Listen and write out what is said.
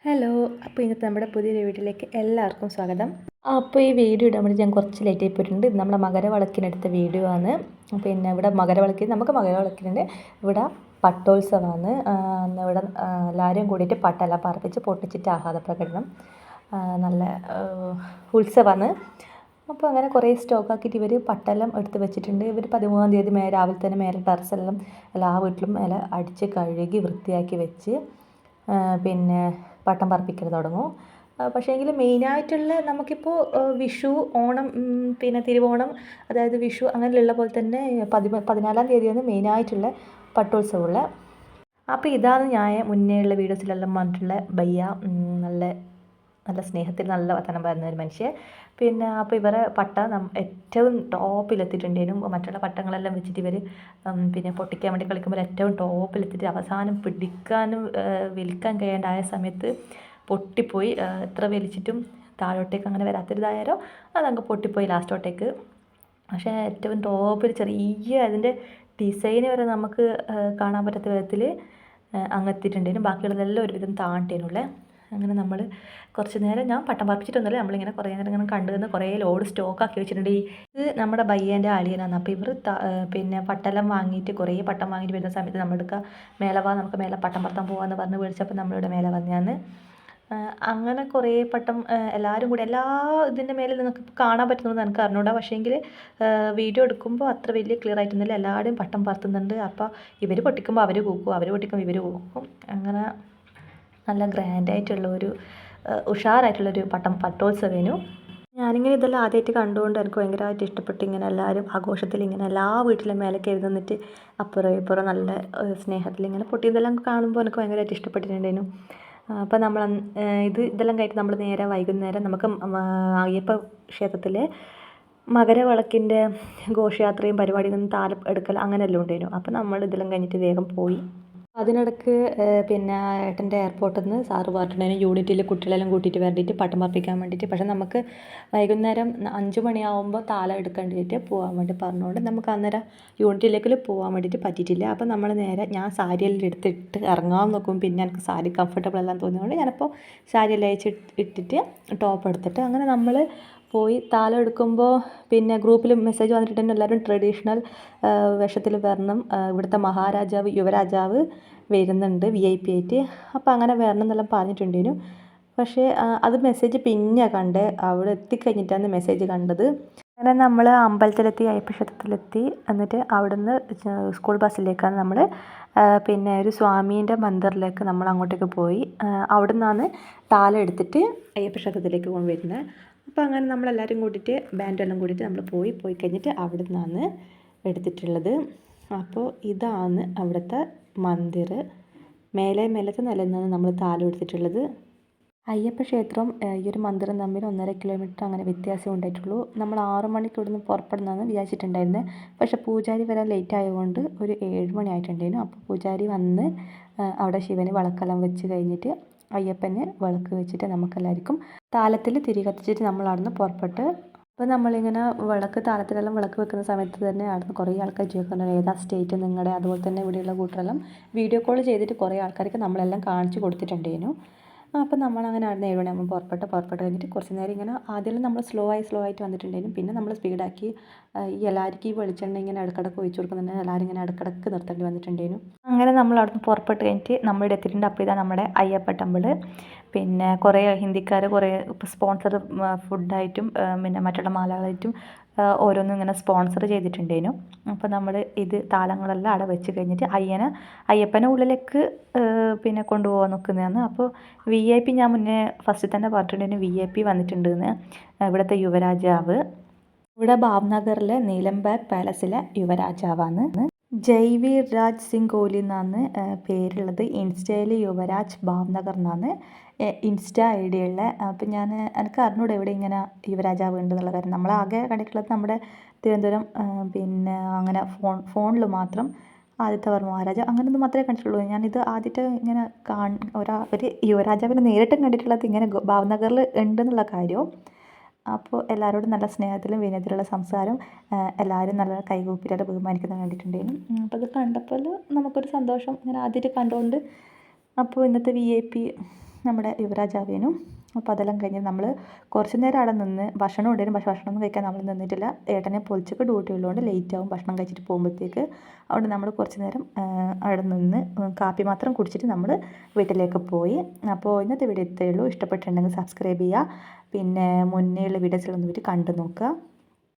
Hello. അപ്പോൾ ഇന്നത്തെ നമ്മുടെ പുതിയൊരു വീഡിയോയിലേക്ക് എല്ലാവർക്കും സ്വാഗതം. അപ്പോൾ ഈ വീഡിയോ ഇടാൻ വേണ്ടി ഞാൻ കുറച്ച് ലേറ്റ് ആയി പോയിട്ടുണ്ട്. ഇത് നമ്മുടെ മകരവിളക്കിനെടുത്ത വീഡിയോ ആണ്. പിന്നെ ഇവിടെ നമുക്ക് മകരവിളക്കിനുണ്ട്. ഇവിടെ പട്ടോത്സവമാണ്. ഇവിടെ എല്ലാവരും കൂടിയിട്ട് പട്ടെല്ലാം പറപ്പിച്ച് പൊട്ടിച്ചിട്ട് ആഹ്ലാദ പ്രകടനം. നല്ല ഉത്സവമാണ്. അപ്പോൾ അങ്ങനെ കുറേ സ്റ്റോക്കാക്കിയിട്ട് ഇവർ പട്ടെല്ലാം എടുത്ത് വെച്ചിട്ടുണ്ട്. ഇവർ 13-ാം തീയതി രാവിലെ തന്നെ മേലെ ടെറസെല്ലാം എല്ലാ വീട്ടിലും മേലെ അടിച്ച് കഴുകി വൃത്തിയാക്കി വെച്ച് പിന്നെ പട്ടം പറപ്പിക്കൽ തുടങ്ങും. പക്ഷേ എങ്കിൽ മെയിനായിട്ടുള്ള നമുക്കിപ്പോൾ വിഷു, ഓണം, പിന്നെ തിരുവോണം, അതായത് വിഷു അങ്ങനെയുള്ള പോലെ തന്നെ 14-ാം തീയതിയാണ് മെയിനായിട്ടുള്ള പട്ടോത്സവമുള്ള. അപ്പോൾ ഇതാണ് ഞാൻ മുന്നേ ഉള്ള വീഡിയോസിലെല്ലാം വന്നിട്ടുള്ള ബയ്യ. നല്ല നല്ല സ്നേഹത്തിൽ നല്ല വർത്തമാനം പറയുന്ന ഒരു മനുഷ്യൻ. പിന്നെ അപ്പോൾ ഇവരെ പട്ട ഏറ്റവും ടോപ്പിലെത്തിയിട്ടുണ്ടേനും. മറ്റുള്ള പട്ടങ്ങളെല്ലാം വെച്ചിട്ട് ഇവർ പിന്നെ പൊട്ടിക്കാൻ വേണ്ടി കളിക്കുമ്പോൾ ഏറ്റവും ടോപ്പിലെത്തിയിട്ട് അവസാനം പിടിക്കാനും വലിക്കാൻ കഴിയാണ്ടായ സമയത്ത് പൊട്ടിപ്പോയി. എത്ര വലിച്ചിട്ടും താഴോട്ടേക്ക് അങ്ങനെ വരാത്തൊരിതായാലോ അതങ്ങ് പൊട്ടിപ്പോയി ലാസ്റ്റോട്ടേക്ക്. പക്ഷേ ഏറ്റവും ടോപ്പിൽ ചെറിയ അതിൻ്റെ ഡിസൈൻ വരെ നമുക്ക് കാണാൻ പറ്റാത്ത വിധത്തിൽ അങ്ങ് എത്തിയിട്ടുണ്ടേനും. ബാക്കിയുള്ളതെല്ലാം ഒരുവിധം താഴ്ത്തേനുള്ളേ. അങ്ങനെ നമ്മൾ കുറച്ച് നേരം ഞാൻ പട്ടം പറപ്പിച്ചിട്ടൊന്നുമില്ല, നമ്മളിങ്ങനെ കുറേ നേരം ഇങ്ങനെ കണ്ടു നിന്ന് കുറേ ലോഡ് സ്റ്റോക്കാക്കി വെച്ചിട്ടുണ്ട്. ഇത് നമ്മുടെ ബയ്യേൻ്റെ അളിയനാണ്. അപ്പോൾ ഇവർ പിന്നെ പട്ടെല്ലാം വാങ്ങിയിട്ട് കുറേ പട്ടം വാങ്ങിയിട്ട് വരുന്ന സമയത്ത് നമ്മളെടുക്കുക മേലെ വാ, നമുക്ക് മേലെ പട്ടം പറത്താൻ പോകാമെന്ന് പറഞ്ഞ് വിളിച്ചപ്പോൾ നമ്മളിവിടെ മേലെ വന്നാണ്. അങ്ങനെ കുറേ പട്ടം എല്ലാവരും കൂടി എല്ലാ ഇതിൻ്റെ മേലെ നിങ്ങൾക്ക് കാണാൻ പറ്റുന്നത് എനിക്ക് അറിഞ്ഞൂടാ. പക്ഷേങ്കിൽ വീഡിയോ എടുക്കുമ്പോൾ അത്ര വലിയ ക്ലിയർ ആയിട്ടൊന്നുമില്ല. എല്ലാവരും പട്ടം പറത്തുന്നുണ്ട്. അപ്പോൾ ഇവർ പൊട്ടിക്കുമ്പോൾ അവർ കൂക്കും, അവർ പൊട്ടിക്കുമ്പോൾ ഇവർ കൂക്കും. അങ്ങനെ നല്ല ഗ്രാൻഡായിട്ടുള്ളൊരു ഉഷാറായിട്ടുള്ളൊരു പട്ടോത്സവേനു. ഞാനിങ്ങനെ ഇതെല്ലാം ആദ്യമായിട്ട് കണ്ടുകൊണ്ട് എനിക്ക് ഭയങ്കരമായിട്ട് ഇഷ്ടപ്പെട്ടു. ഇങ്ങനെ എല്ലാവരും ആഘോഷത്തിൽ ഇങ്ങനെ എല്ലാ വീട്ടിലും മേലെ കയറി നിന്നിട്ട് അപ്പുറം ഇപ്പുറം നല്ല സ്നേഹത്തിൽ ഇങ്ങനെ പൊട്ടിയതെല്ലാം കാണുമ്പോൾ എനിക്ക് ഭയങ്കരമായിട്ട് ഇഷ്ടപ്പെട്ടിട്ടുണ്ടായിരുന്നു. അപ്പോൾ നമ്മൾ ഇതെല്ലാം കഴിഞ്ഞിട്ട് നമ്മൾ നേരെ വൈകുന്നേരം നമുക്ക് അയ്യപ്പ ക്ഷേത്രത്തിലെ മകരവിളക്കിൻ്റെ ഘോഷയാത്രയും പരിപാടിയൊന്നും താലം എടുക്കൽ അങ്ങനെയെല്ലാം ഉണ്ടായിരുന്നു. അപ്പോൾ നമ്മൾ ഇതെല്ലാം കഴിഞ്ഞിട്ട് വേഗം പോയി. അതിനിടയ്ക്ക് പിന്നെ ഏട്ടൻ്റെ എയർപോർട്ടിൽ നിന്ന് സാറ് പറഞ്ഞിട്ടുണ്ടായിരുന്നു യൂണിറ്റിൽ കുട്ടികളെല്ലാം കൂട്ടിയിട്ട് വേണ്ടിയിട്ട് പട്ടം പറപ്പിക്കാൻ വേണ്ടിയിട്ട്. പക്ഷേ നമുക്ക് വൈകുന്നേരം 5 മണിയാവുമ്പോൾ താലം എടുക്കേണ്ടിയിട്ട് പോകാൻ വേണ്ടി പറഞ്ഞുകൊണ്ട് നമുക്ക് അന്നേരം യൂണിറ്റിലേക്ക് പോകാൻ വേണ്ടിയിട്ട് പറ്റിയിട്ടില്ല. അപ്പോൾ നമ്മൾ നേരെ ഞാൻ സാരിയെല്ലാം എടുത്തിട്ട് ഇറങ്ങാൻ നോക്കും. പിന്നെ എനിക്ക് സാരി കംഫർട്ടബിൾ എല്ലാം തോന്നിയതുകൊണ്ട് ഞാനപ്പോൾ സാരിയെല്ലാം ഇട്ടിട്ട് ടോപ്പ് എടുത്തിട്ട് അങ്ങനെ നമ്മൾ പോയി. താലം എടുക്കുമ്പോൾ പിന്നെ ഗ്രൂപ്പിൽ മെസ്സേജ് വന്നിട്ടുണ്ടെങ്കിൽ എല്ലാവരും ട്രഡീഷണൽ വേഷത്തിൽ വരണം, ഇവിടുത്തെ മഹാരാജാവ് യുവരാജാവ് വരുന്നുണ്ട് VIP ആയിട്ട്, അപ്പോൾ അങ്ങനെ വരണം എന്നെല്ലാം പറഞ്ഞിട്ടുണ്ടേനു. പക്ഷേ അത് മെസ്സേജ് പിന്നെ കണ്ടേ, അവിടെ എത്തിക്കഴിഞ്ഞിട്ടാണ് മെസ്സേജ് കണ്ടത്. അങ്ങനെ നമ്മൾ അമ്പലത്തിലെത്തി, അയ്യപ്പ ക്ഷേത്രത്തിലെത്തി. എന്നിട്ട് അവിടുന്ന് സ്കൂൾ ബസ്സിലേക്കാണ് നമ്മൾ പിന്നെ ഒരു സ്വാമീൻ്റെ മന്ദിറിലേക്ക് നമ്മൾ അങ്ങോട്ടേക്ക് പോയി. അവിടെ നിന്നാണ് താലം എടുത്തിട്ട് അയ്യപ്പ ക്ഷേത്രത്തിലേക്ക് വരുന്നത്. അപ്പോൾ അങ്ങനെ നമ്മളെല്ലാവരും കൂടിയിട്ട് ബാൻഡെല്ലാം കൂടിയിട്ട് നമ്മൾ പോയി കഴിഞ്ഞിട്ട് അവിടെ നിന്നാണ് എടുത്തിട്ടുള്ളത്. അപ്പോൾ ഇതാണ് അവിടുത്തെ മന്ദിർ. മേലത്തെ നിലയിൽ നിന്നാണ് നമ്മൾ താലം എടുത്തിട്ടുള്ളത്. അയ്യപ്പ ക്ഷേത്രം ഈ ഒരു മന്ദിരം തമ്മിൽ 1.5 കിലോമീറ്റർ അങ്ങനെ വ്യത്യാസം ഉണ്ടായിട്ടുള്ളൂ. നമ്മൾ 6 മണിക്ക് ഇവിടുന്ന് പുറപ്പെടുന്നതാണ് വിചാരിച്ചിട്ടുണ്ടായിരുന്നത്. പക്ഷേ പൂജാരി വരാൻ ലേറ്റ് ആയതുകൊണ്ട് ഒരു 7 മണി ആയിട്ടുണ്ടായിരുന്നു. അപ്പോൾ പൂജാരി വന്ന് അവിടെ ശിവന് വിളക്കെല്ലാം വെച്ച് കഴിഞ്ഞിട്ട് അയ്യപ്പന് വിളക്ക് വെച്ചിട്ട് നമുക്കെല്ലാവർക്കും താലത്തിൽ തിരി കത്തിച്ചിട്ട് നമ്മൾ അവിടുന്ന് പുറപ്പെട്ട്. അപ്പോൾ നമ്മളിങ്ങനെ താലത്തിലെല്ലാം വിളക്ക് വെക്കുന്ന സമയത്ത് തന്നെ അവിടുന്ന് കുറേ ആൾക്കാർ ചോദിക്കുന്നുണ്ട് ഏതാ സ്റ്റേറ്റ് നിങ്ങളുടെ. അതുപോലെ തന്നെ ഇവിടെയുള്ള കൂട്ടരെല്ലാം വീഡിയോ കോൾ ചെയ്തിട്ട് കുറേ ആൾക്കാർക്ക് നമ്മളെല്ലാം കാണിച്ചു കൊടുത്തിട്ടുണ്ടായിരുന്നു. അപ്പോൾ നമ്മളങ്ങനെ അവിടുന്ന് 7 മണിയാകുമ്പോൾ പുറപ്പെട്ട് കഴിഞ്ഞിട്ട് കുറച്ച് നേരം ഇങ്ങനെ ആദ്യം നമ്മൾ സ്ലോ ആയിട്ട് വന്നിട്ടുണ്ടായിരുന്നു. പിന്നെ നമ്മൾ സ്പീഡാക്കി. ഈ എല്ലാവർക്കും ഈ വെളിച്ചെണ്ണ ഇങ്ങനെ ഇടക്കിടക്ക് ഒഴിച്ചു കൊടുക്കുന്നുണ്ട്. എല്ലാവരും ഇങ്ങനെ ഇടക്കിടക്ക് നിർത്തേണ്ടി വന്നിട്ടുണ്ടായിരുന്നു. അങ്ങനെ നമ്മൾ അവിടുന്ന് പുറപ്പെട്ട് കഴിഞ്ഞിട്ട് നമ്മളിവിടെ എത്തിയിട്ടുണ്ട്. അപ്പോൾ ഇതാ നമ്മുടെ അയ്യപ്പ ടെമ്പിൾ. പിന്നെ കുറേ ഹിന്ദിക്കാർ കുറേ സ്പോൺസർ ഫുഡായിട്ടും പിന്നെ മറ്റുള്ള മാലകളായിട്ടും ഓരോന്നും ഇങ്ങനെ സ്പോൺസർ ചെയ്തിട്ടുണ്ടായിരുന്നു. അപ്പോൾ നമ്മൾ ഇത് താലങ്ങളെല്ലാം അവിടെ വെച്ച് കഴിഞ്ഞിട്ട് അയ്യപ്പനെ ഉള്ളിലേക്ക് പിന്നെ കൊണ്ടുപോകാൻ നോക്കുന്നതാണ്. അപ്പോൾ VIP ഞാൻ മുന്നേ ഫസ്റ്റ് തന്നെ പറഞ്ഞിട്ടുണ്ടായിരുന്നു VIP വന്നിട്ടുണ്ടെന്ന്. ഇവിടുത്തെ യുവരാജാവ് ഇവിടെ ഭാവ്നഗറിലെ നീലംബാഗ് പാലസിലെ യുവരാജാവാണ്. ജയ്വീർ രാജ് സിംഗ് കോഹ്ലി എന്നാണ് പേരുള്ളത്. ഇൻസ്റ്റയിൽ യുവരാജ് ഭാവ്നഗർ എന്നാണ് ഇൻസ്റ്റാ ID ഉള്ള. അപ്പം എനിക്ക് അറിഞ്ഞൂടെ എവിടെ ഇങ്ങനെ യുവരാജാവ് ഉണ്ടെന്നുള്ള കാര്യം. നമ്മളാകെ കണ്ടിട്ടുള്ളത് നമ്മുടെ തിരുവനന്തപുരം പിന്നെ അങ്ങനെ ഫോണിൽ മാത്രം ആദിത്യവർമ്മ മഹാരാജ അങ്ങനെയൊന്നും മാത്രമേ കണ്ടിട്ടുള്ളൂ. ഞാനിത് ആദ്യമായിട്ട് ഇങ്ങനെ ഒരു യുവരാജാവിനെ നേരിട്ടും കണ്ടിട്ടുള്ളത് ഇങ്ങനെ ഭാവ്നഗറിൽ ഉണ്ടെന്നുള്ള കാര്യവും. അപ്പോൾ എല്ലാവരോടും നല്ല സ്നേഹത്തിലും വിനയത്തിലുള്ള സംസാരം, എല്ലാവരും നല്ല കൈകൂപ്പിയിട്ട് ബഹുമാനിക്കുന്നത് കണ്ടിട്ടുണ്ടായിരുന്നു. അപ്പോൾ അത് കണ്ടപ്പോൾ നമുക്കൊരു സന്തോഷം, ഇങ്ങനെ ആദ്യമായിട്ട് കണ്ടുകൊണ്ട്. അപ്പോൾ ഇന്നത്തെ VIP നമ്മുടെ യുവരാജ് ആവേനും. അപ്പോൾ അതെല്ലാം കഴിഞ്ഞ് നമ്മൾ കുറച്ച് നേരം അവിടെ നിന്ന് ഭക്ഷണം ഉണ്ടായിരുന്നു. പക്ഷേ ഭക്ഷണമൊന്നും കഴിക്കാൻ നമ്മൾ നിന്നിട്ടില്ല. ഏട്ടനെ പൊളിച്ചൊക്കെ ഡ്യൂട്ടി ഉള്ളതുകൊണ്ട് ലേറ്റ് ആവും ഭക്ഷണം കഴിച്ചിട്ട് പോകുമ്പോഴത്തേക്ക്. അതുകൊണ്ട് നമ്മൾ കുറച്ച് നേരം അവിടെ നിന്ന് കാപ്പി മാത്രം കുടിച്ചിട്ട് നമ്മൾ വീട്ടിലേക്ക് പോയി. അപ്പോൾ ഇന്നത്തെ വീഡിയോ ഇത്രയേ ഉള്ളൂ. ഇഷ്ടപ്പെട്ടിട്ടുണ്ടെങ്കിൽ സബ്സ്ക്രൈബ് ചെയ്യുക. പിന്നെ മുന്നേ ഉള്ള വീഡിയോസിലൊന്ന് കണ്ടു നോക്കുക.